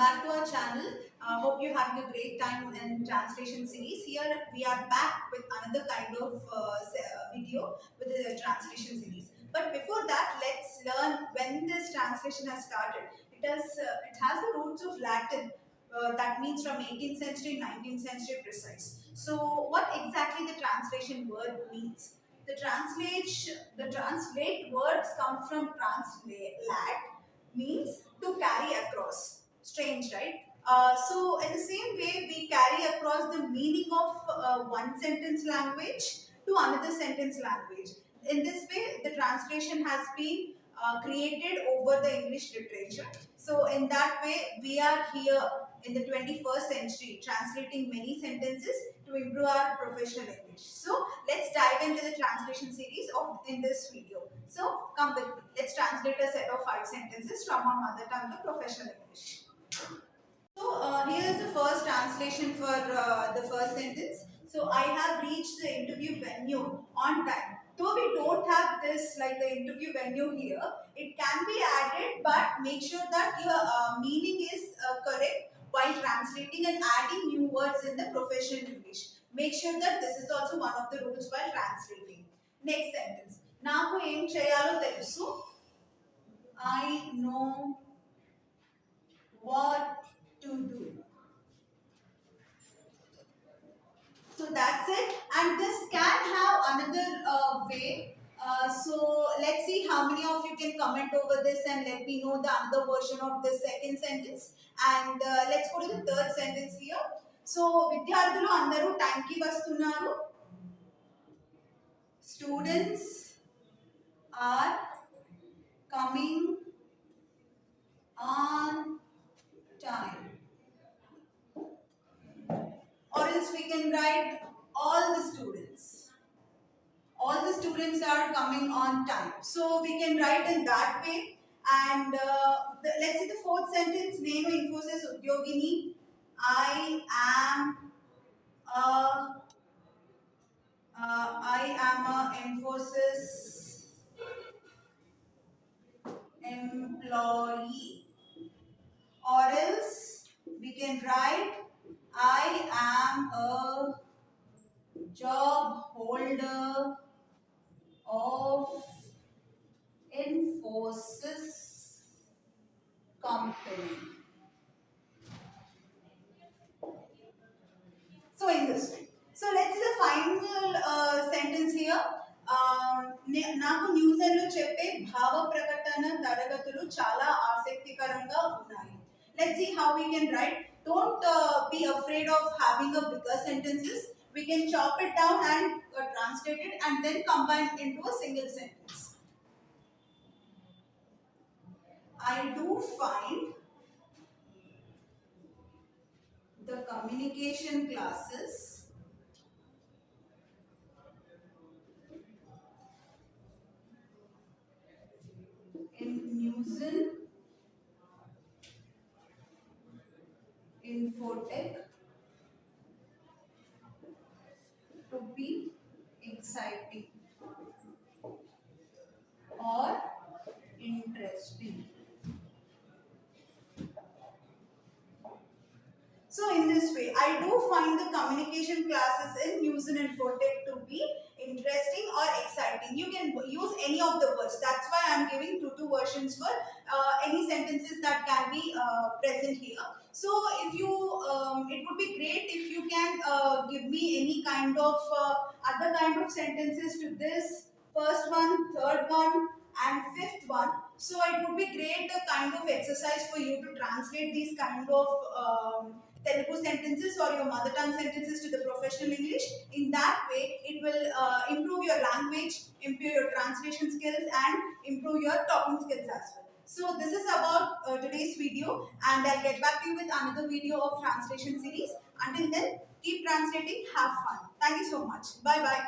back to our channel. Hope you're having a great time in translation series. Here we are back with another kind of video with the translation series. But before that, let's learn when this translation has started. It has the roots of Latin. That means from 18th century, 19th century precise. So what exactly the translation word means? The translate words come from translate means to carry across. Strange, right? So in the same way, we carry across the meaning of one sentence language to another sentence language. In this way, the translation has been created over the English literature. So in that way, we are here in the 21st century translating many sentences to improve our professional English. So let's dive into the translation series in this video. So come with me. Let's translate a set of 5 sentences from our mother tongue to professional English. So here is the first translation for the first sentence. So I have reached the interview venue on time. Though we don't have this like the interview venue here, it can be added, but make sure that your meaning is correct while translating and adding new words in the professional English. Make sure that this is also one of the rules while translating. Next sentence. Naku em cheyalo telusu. I know what to do. So that's it, and this can have another way. So let's see how many of you can comment over this and let me know the other version of the second sentence. And let's go to the third sentence here. So విద్యార్థులు అందరూ టైంకి వస్తున్నారు. Students are coming on time. Or else we can write all the students. All the students are coming on time. So we can write in that way. And let's see the fourth sentence. Nenu Infosys Udyogini. I am a Infosys employee. Or else we can write I am a job holder of Infosys company. So in this way. So let's see the final sentence here. నాకు న్యూజన్ లో చెప్పే భావ ప్రకటన తరగతులు చాలా ఆసక్తికరంగా ఉన్నాయి. Let's see how we can write. Don't be afraid of having a bigger sentences. We can chop it down and translate it and then combine into a single sentence. I do find the communication classes in Newzeninfotech to be exciting or interesting. So in this way, I do find the communication classes in Newzeninfotech to be interesting or exciting. You can use any of the words. That's why I'm giving two versions for any sentences that can be present here. So if you, it would be great if you can give me any kind of other kind of sentences to this first one, third one, and fifth one. So it would be great a kind of exercise for you to translate these kind of Telugu sentences or your mother tongue sentences to the professional English. In that way, it will improve your language, improve your translation skills, and improve your talking skills as well. So this is about today's video, and I'll get back to you with another video of translation series. Until then, keep translating, have fun. Thank you so much. Bye bye.